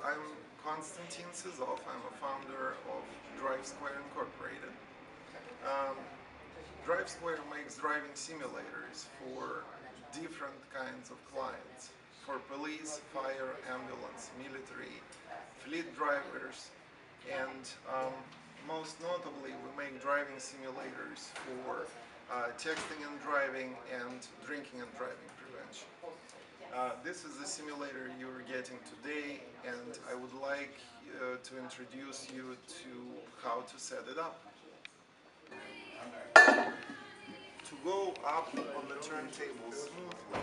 I'm Konstantin Sizov. I'm a founder of DriveSquare Incorporated. Um, DriveSquare makes driving simulators for different kinds of clients, for police, fire, ambulance, military, fleet drivers, and most notably we make driving simulators for texting and driving and drinking and driving prevention. This is the simulator you're getting today, and I would like to introduce you to how to set it up. To go up on the turntable smoothly,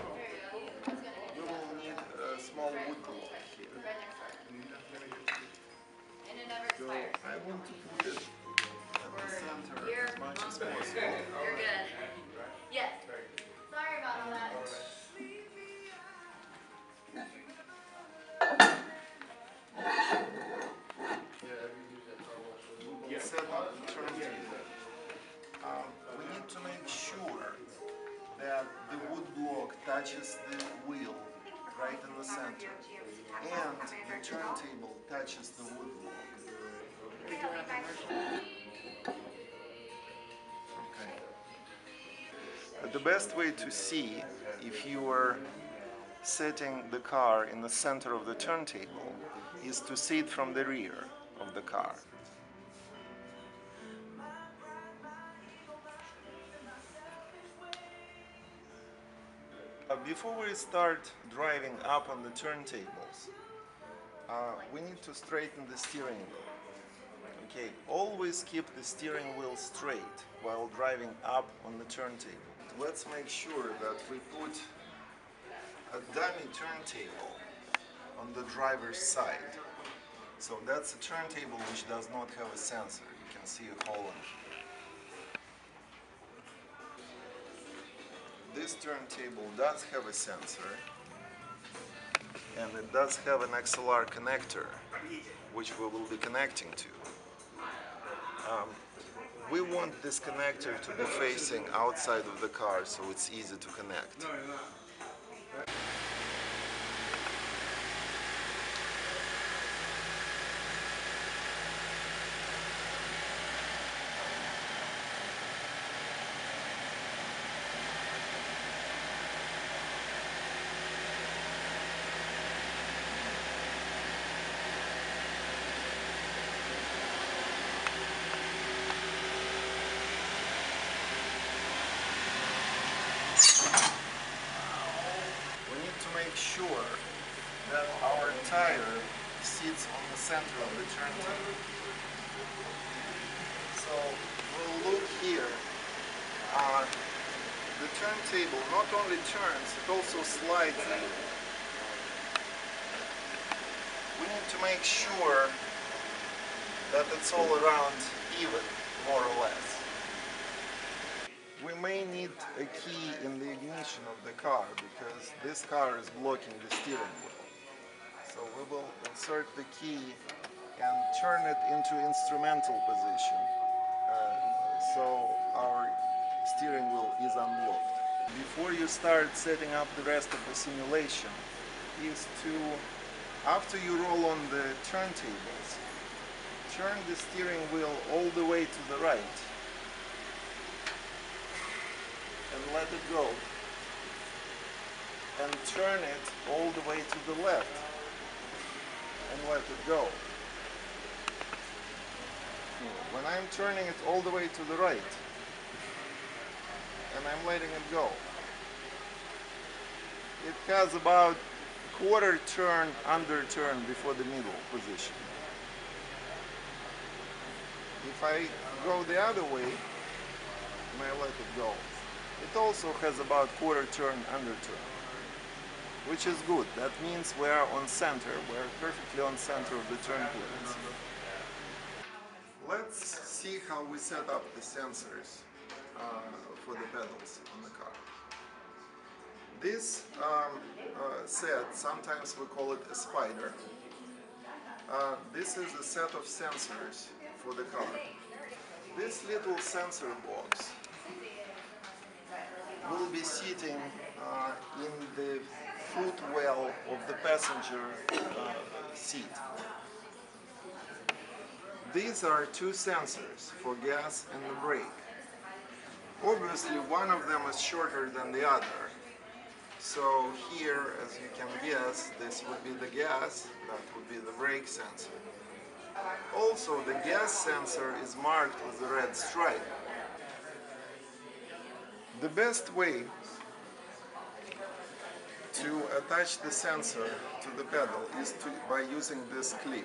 we will need a small wood block here. So I want to put it at the center as much as possible. You're good. Yes. Sorry about all that. We will set up the turntable. We need to make sure that the wood block touches the wheel right in the center, and the turntable touches the wood block. Okay. The best way to see if you are setting the car in the center of the turntable is to see it from the rear of the car. Before we start driving up on the turntables, we need to straighten the steering wheel. Okay, always keep the steering wheel straight while driving up on the turntable. Let's make sure that we put a dummy turntable on the driver's side. So that's a turntable which does not have a sensor. You can see a hole in it. This turntable does have a sensor, and it does have an XLR connector which we will be connecting to. We want this connector to be facing outside of the car so it's easy to connect. Make sure that our tire sits on the center of the turntable. So we'll look here. The turntable not only turns, it also slides a little. We need to make sure that it's all around even, more or less. We may need a key in the ignition of the car because this car is blocking the steering wheel. So we will insert the key and turn it into instrumental position so our steering wheel is unblocked. Before you start setting up the rest of the simulation is to, after you roll on the turntables, turn the steering wheel all the way to the right and let it go, and turn it all the way to the left and let it go. When I'm turning it all the way to the right and I'm letting it go, it has about quarter turn under turn before the middle position. If I go the other way and I let it go, it also has about quarter turn under turn, which is good. That means we are on center. We're perfectly on center of the turntables. Let's see how we set up the sensors for the pedals on the car. This set, sometimes we call it a spider. This is a set of sensors for the car. This little sensor box will be sitting in the footwell of the passenger seat. These are two sensors for gas and the brake. Obviously, one of them is shorter than the other. So here, as you can guess, this would be the gas, that would be the brake sensor. Also, the gas sensor is marked with a red stripe. The best way to attach the sensor to the pedal is by using this clip.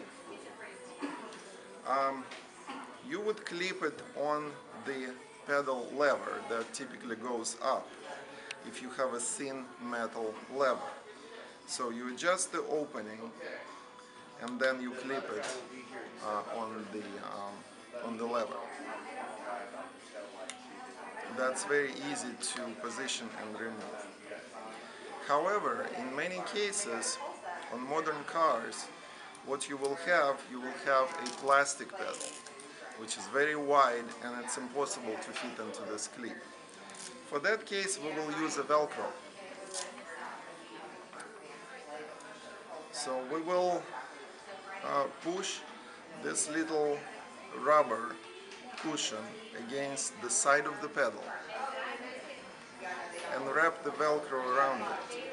You would clip it on the pedal lever that typically goes up if you have a thin metal lever. So you adjust the opening and then you clip it on the lever. That's very easy to position and remove. However, in many cases on modern cars, what you will have a plastic pedal, which is very wide and it's impossible to fit into this clip. For that case, we will use a Velcro. So we will push this little rubber cushion against the side of the pedal and wrap the Velcro around it.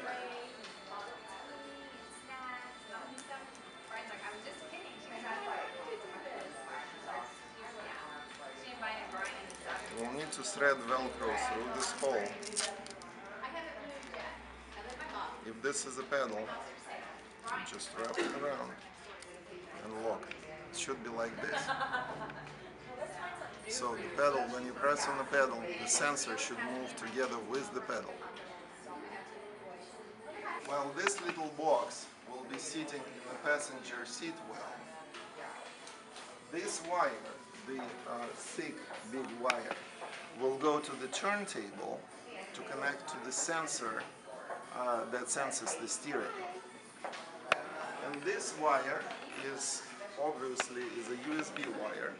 We'll need to thread Velcro through this hole. If this is a pedal, you just wrap it around and lock it. It should be like this. So the pedal, when you press on the pedal, the sensor should move together with the pedal. While this little box will be sitting in the passenger seat well, this wire, the thick, big wire, will go to the turntable to connect to the sensor that senses the steering. And this wire is obviously a USB wire,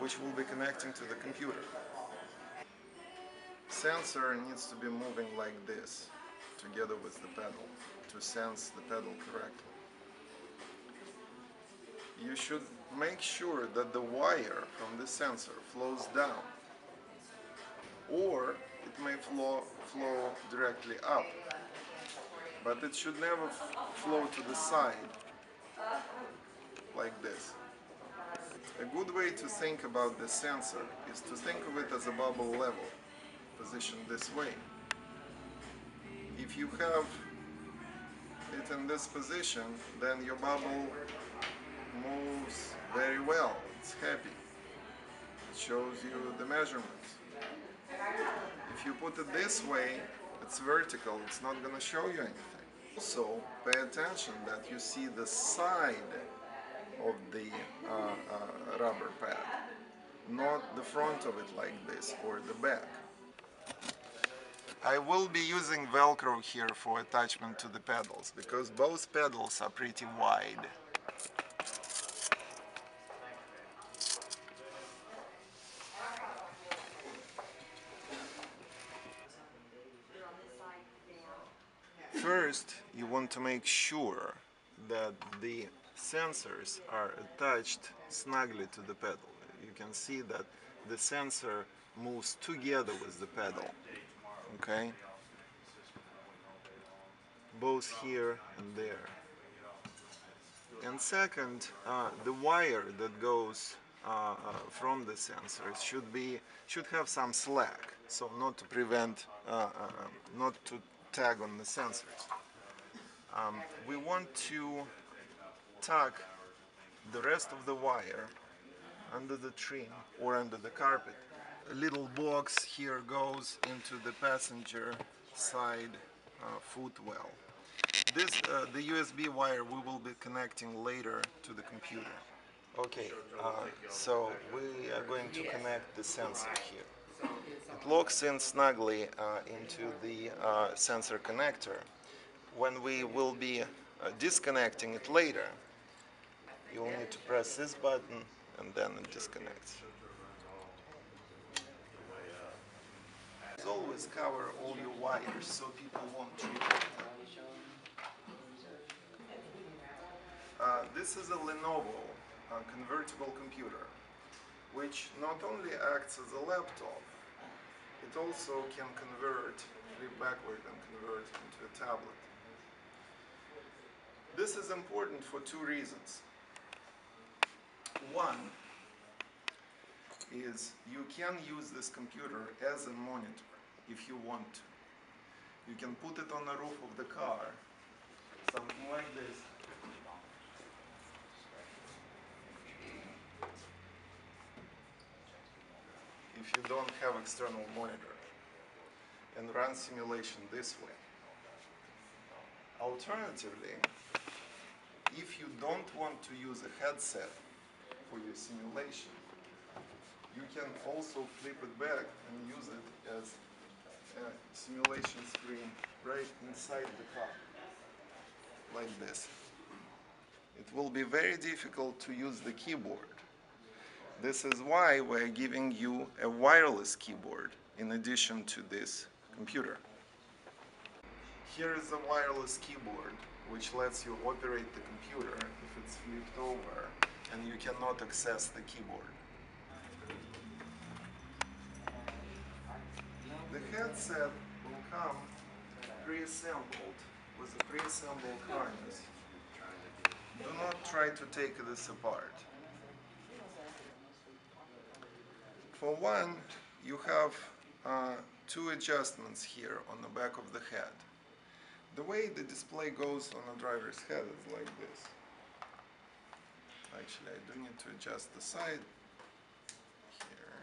which will be connecting to the computer. Sensor needs to be moving like this, together with the pedal, to sense the pedal correctly. You should make sure that the wire from the sensor flows down, or it may flow directly up, but it should never flow to the side like this. A good way to think about the sensor is to think of it as a bubble level, positioned this way. If you have it in this position, then your bubble moves very well, it's happy, it shows you the measurements. If you put it this way, it's vertical, it's not going to show you anything. Also, pay attention that you see the side of the rubber pad, not the front of it like this or the back. I will be using Velcro here for attachment to the pedals because both pedals are pretty wide. First, you want to make sure that the sensors are attached snugly to the pedal. You can see that the sensor moves together with the pedal, okay? Both here and there. And second, the wire that goes from the sensors should have some slack, so not to prevent, not to tag on the sensors. We want to tuck the rest of the wire under the trim or under the carpet. A little box here goes into the passenger side footwell. This, the USB wire we will be connecting later to the computer. Okay, so we are going to connect the sensor here. It locks in snugly into the sensor connector. When we will be disconnecting it later, you'll need to press this button and then it disconnects. Always cover all your wires so people won't trip. This is a Lenovo convertible computer, which not only acts as a laptop, it also can flip backward and convert into a tablet. This is important for two reasons. One is you can use this computer as a monitor if you want to. You can put it on the roof of the car, something like this. If you don't have external monitor, and run simulation this way. Alternatively, if you don't want to use a headset for your simulation, you can also flip it back and use it as a simulation screen right inside the car, like this. It will be very difficult to use the keyboard. This is why we're giving you a wireless keyboard in addition to this computer. Here is a wireless keyboard which lets you operate the computer if it's flipped over and you cannot access the keyboard. The headset will come pre-assembled with a pre-assembled harness. Do not try to take this apart. For one, you have two adjustments here on the back of the head. The way the display goes on a driver's head is like this. Actually, I do need to adjust the side here.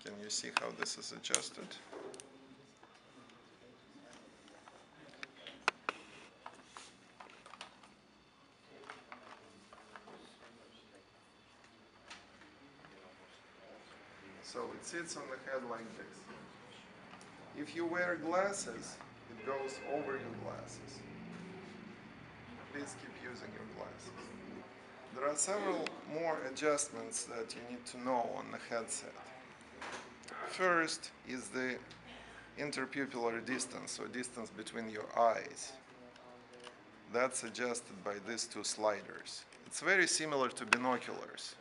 Can you see how this is adjusted? So it sits on the head like this. If you wear glasses, it goes over your glasses. Please keep using your glasses. There are several more adjustments that you need to know on the headset. First is the interpupillar distance, or distance between your eyes. That's adjusted by these two sliders. It's very similar to binoculars.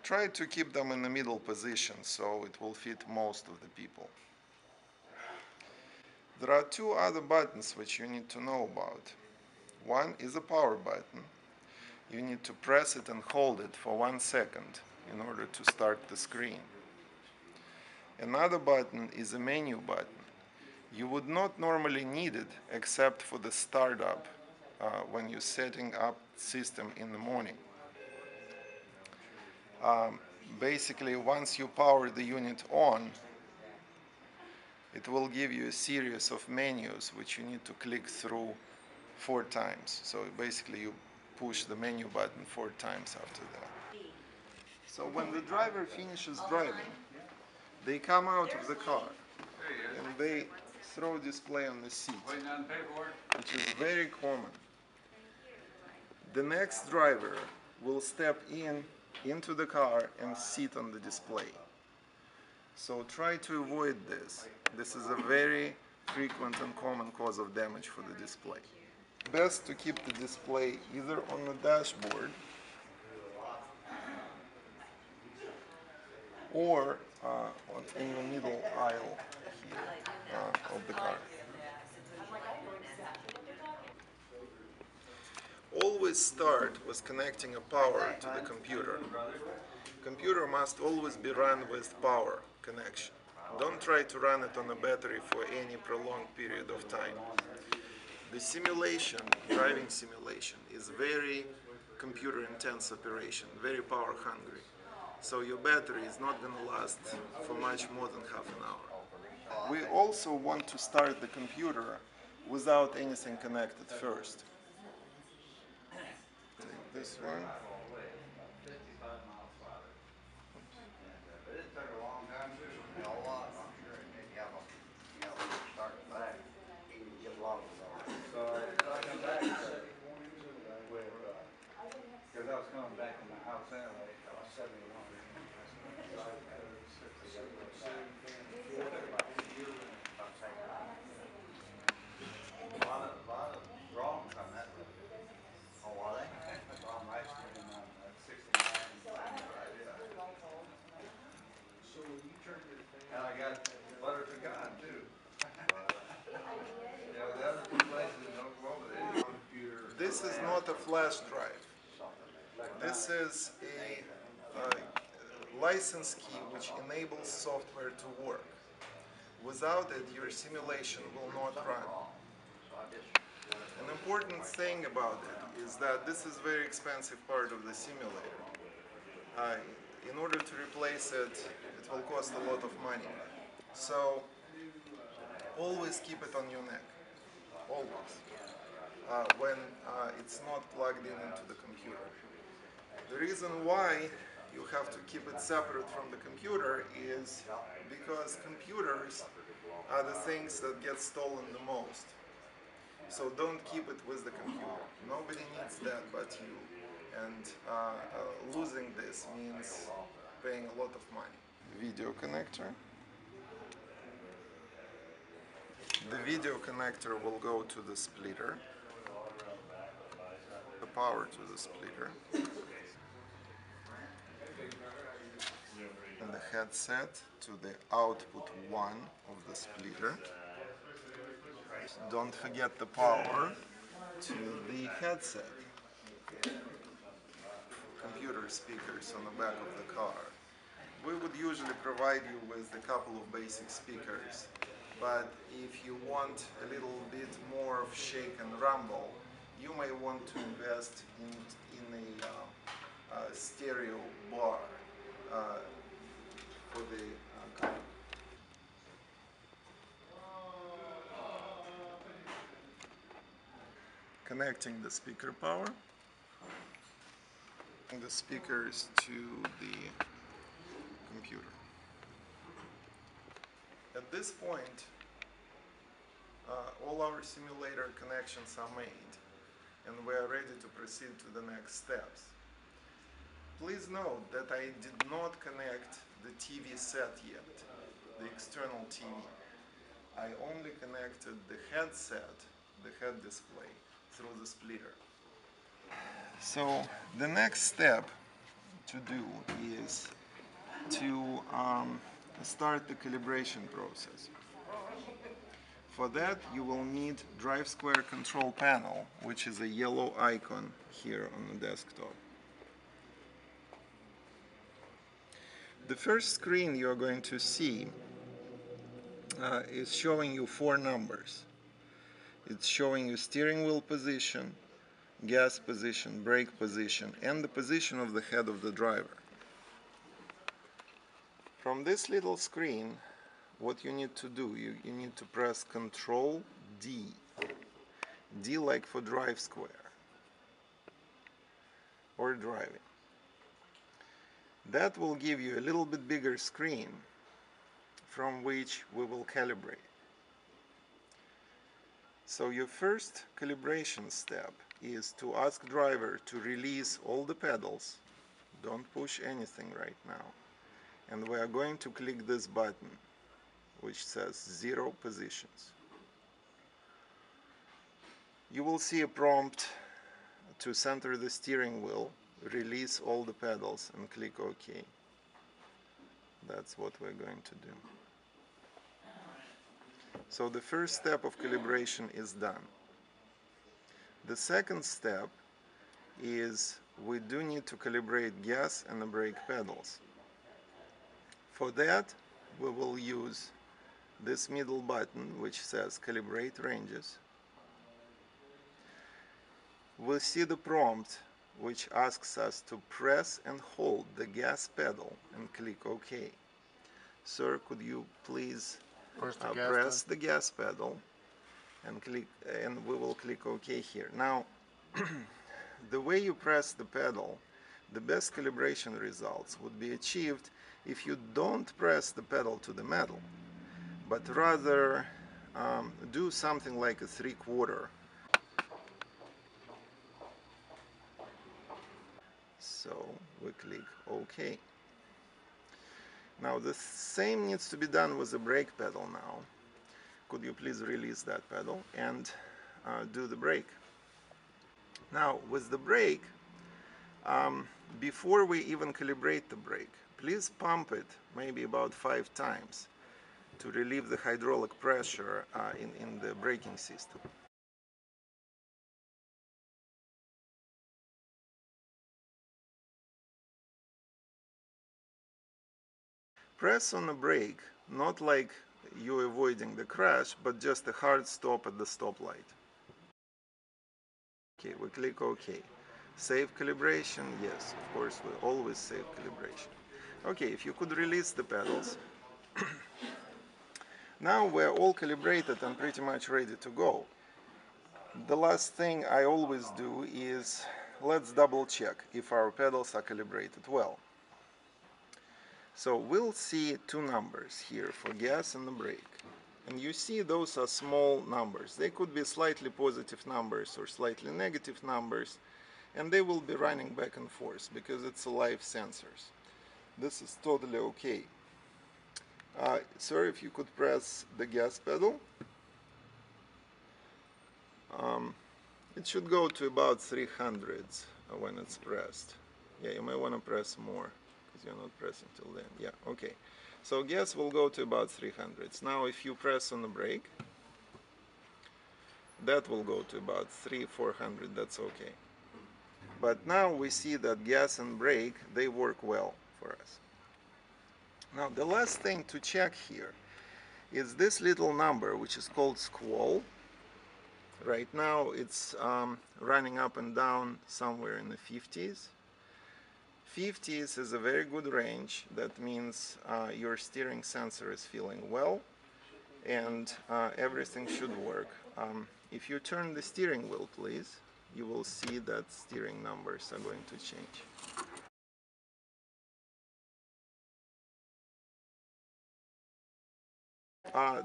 Try to keep them in the middle position so it will fit most of the people. There are two other buttons which you need to know about. One is a power button. You need to press it and hold it for 1 second in order to start the screen. Another button is a menu button. You would not normally need it except for the startup when you're setting up system in the morning. Basically, once you power the unit on, it will give you a series of menus which you need to click through 4 times. So basically you push the menu button 4 times after that. So when the driver finishes driving, they come out of the car and they throw display on the seat, which is very common. The next driver will step into the car and sit on the display. So try to avoid this. This is a very frequent and common cause of damage for the display. Best to keep the display either on the dashboard or in the middle aisle here of the car. Always start with connecting a power to the computer. Computer must always be run with power connection. Don't try to run it on a battery for any prolonged period of time. The simulation, driving simulation, is very computer-intense operation, very power-hungry. So your battery is not going to last for much more than half an hour. We also want to start the computer without anything connected first. Take this one. Because I was coming back from the house anyway, I was 71. this is not a flash drive. This is a license key which enables software to work. Without it, your simulation will not run. An important thing about it is that this is a very expensive part of the simulator. In order to replace it, it will cost a lot of money. So always keep it on your neck, always, when it's not plugged into the computer. The reason why you have to keep it separate from the computer is because computers are the things that get stolen the most. So don't keep it with the computer. Nobody needs that but you. And losing this means paying a lot of money. Video connector. The video connector will go to the splitter. The power to the splitter. And the headset to the output 1 of the splitter. Don't forget the power to the headset. Computer speakers on the back of the car. We would usually provide you with a couple of basic speakers, but if you want a little bit more of shake and rumble, you may want to invest in a stereo bar for the car. Connecting the speaker power, and the speakers to the computer. At this point, all our simulator connections are made, and we are ready to proceed to the next steps. Please note that I did not connect the TV set yet, the external TV. I only connected the headset, the head display, through the splitter. So the next step to do is to start the calibration process. For that, you will need Drive Square control panel, which is a yellow icon here on the desktop. The first screen you are going to see is showing you 4 numbers. It's showing you steering wheel position, gas position, brake position, and the position of the head of the driver. From this little screen, what you need to do, you need to press Control D. D like for Drive Square or driving. That will give you a little bit bigger screen from which we will calibrate. So your first calibration step is to ask driver to release all the pedals. Don't push anything right now. And we are going to click this button which says 0 positions. You will see a prompt to center the steering wheel, release all the pedals, and click OK. That's what we're going to do. So the first step of calibration is done. The second step is we do need to calibrate gas and the brake pedals. For that, we will use this middle button which says Calibrate Ranges. We'll see the prompt which asks us to press and hold the gas pedal and click OK. Sir, could you please press the gas pedal and click, and we will click OK here. Now, the way you press the pedal, the best calibration results would be achieved if you don't press the pedal to the metal, but rather do something like a 3/4. So we click OK. Now the same needs to be done with the brake pedal now. Could you please release that pedal and do the brake? Now with the brake, before we even calibrate the brake, please pump it maybe about 5 times to relieve the hydraulic pressure in the braking system. Press on the brake, not like you're avoiding the crash, but just a hard stop at the stoplight. Okay, we click OK. Save calibration, yes, of course, we always save calibration. Okay, if you could release the pedals. Now we're all calibrated and pretty much ready to go. The last thing I always do is let's double check if our pedals are calibrated well. So we'll see two numbers here for gas and the brake. And you see those are small numbers. They could be slightly positive numbers or slightly negative numbers, and they will be running back and forth because it's live sensors. This is totally okay. Sir, if you could press the gas pedal. It should go to about 300s when it's pressed. Yeah, you may want to press more because you're not pressing till then. Yeah, okay. So gas will go to about 300s. Now if you press on the brake, that will go to about 300-400. That's okay. But now we see that gas and brake, they work well for us. Now the last thing to check here is this little number, which is called squall. Right now it's running up and down somewhere in the 50s. 50s is a very good range. That means your steering sensor is feeling well and everything should work. If you turn the steering wheel, please, you will see that steering numbers are going to change.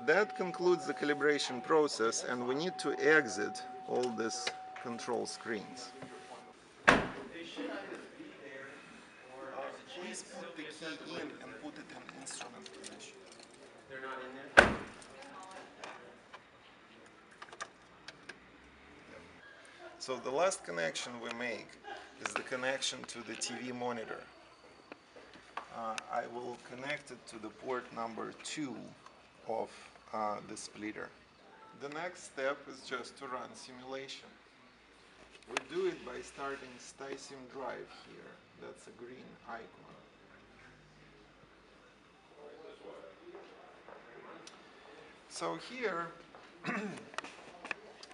That concludes the calibration process, and we need to exit all these control screens. Please put the key in and put it in instrument position. They're not in there? So the last connection we make is the connection to the TV monitor. I will connect it to the port number 2 of the splitter. The next step is just to run simulation. We do it by starting StySim drive here. That's a green icon. So here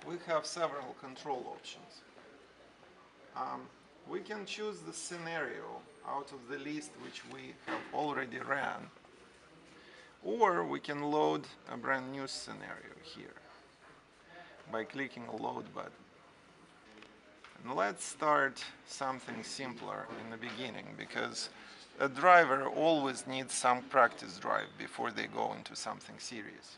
we have several control options. We can choose the scenario out of the list which we have already ran, or we can load a brand new scenario here by clicking a load button. And let's start something simpler in the beginning, because a driver always needs some practice drive before they go into something serious.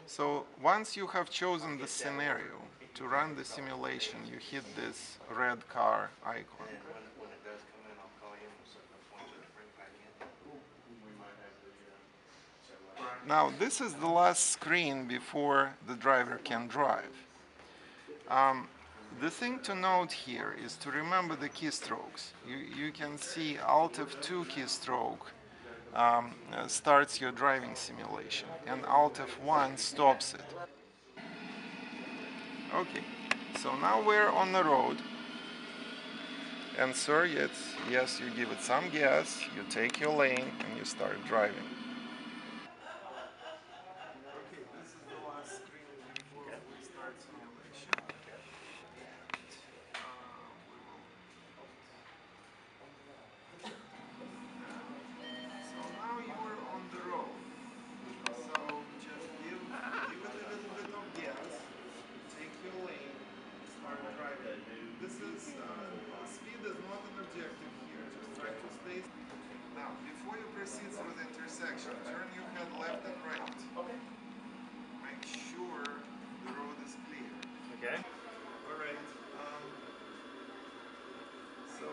So once you have chosen the scenario, to run the simulation, you hit this red car icon. When it does come in, I'll call you and set up one to bring back in. Now this is the last screen before the driver can drive. The thing to note here is to remember the keystrokes. You can see Alt F2 keystroke starts your driving simulation, and Alt F1 stops it. Okay, so now we're on the road, and sir, yes, you give it some gas, you take your lane, and you start driving. Okay, this is the last screen before we start simulation. So now you are on the road. So just give it a little bit of gas, take your lane, start driving. This is speed is not an objective here. Just try to stay. Now, before you proceed through the intersection, turn your head left and right. Okay. Make sure the road is clear. Okay. All right. So,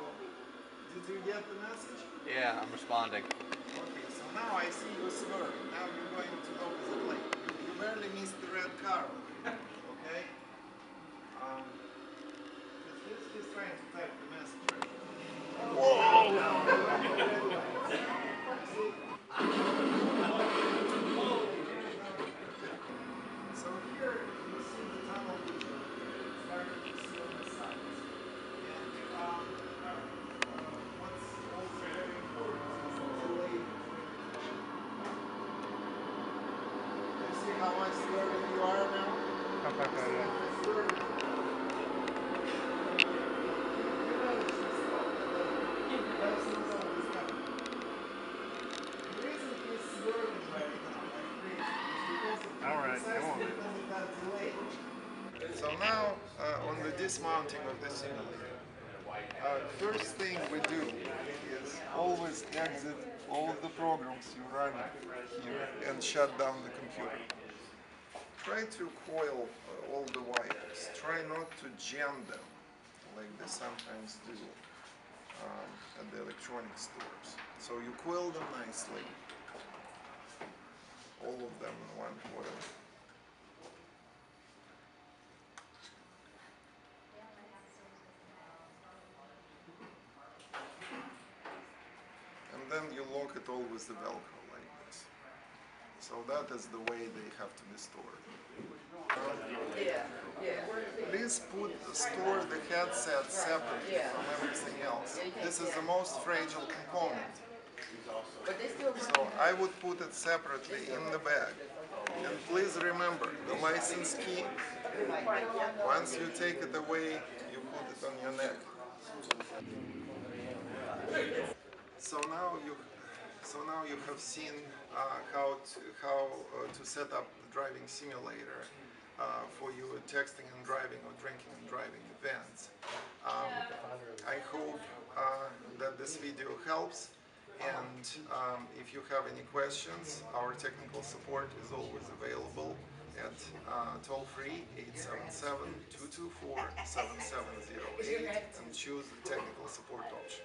did you get the message? Yeah, I'm responding. Okay, so now I see you swerve. Now you're going to the opposite lane. You barely missed the red car. Okay? He's trying to type the message right now. Whoa! So here you see the tunnel vision starting to see on the sides. And what's how much swerving you are now? Alright, come on, man. So now, on the dismounting of the simulator, first thing we do is always exit all of the programs you run here and shut down the computer. Try to coil all the wires. Try not to jam them like they sometimes do at the electronics stores. So you coil them nicely, all of them in one coil. And then you lock it all with the Velcro like this. So that is the way they have to be stored. Please store the headset separately from everything else. This is the most fragile component. So I would put it separately in the bag. And please remember, the license key, once you take it away, you put it on your neck. So now you have seen how to set up the driving simulator for your texting and driving or drinking and driving events. I hope that this video helps, and if you have any questions, our technical support is always available at toll-free 877-224-7708 and choose the technical support option.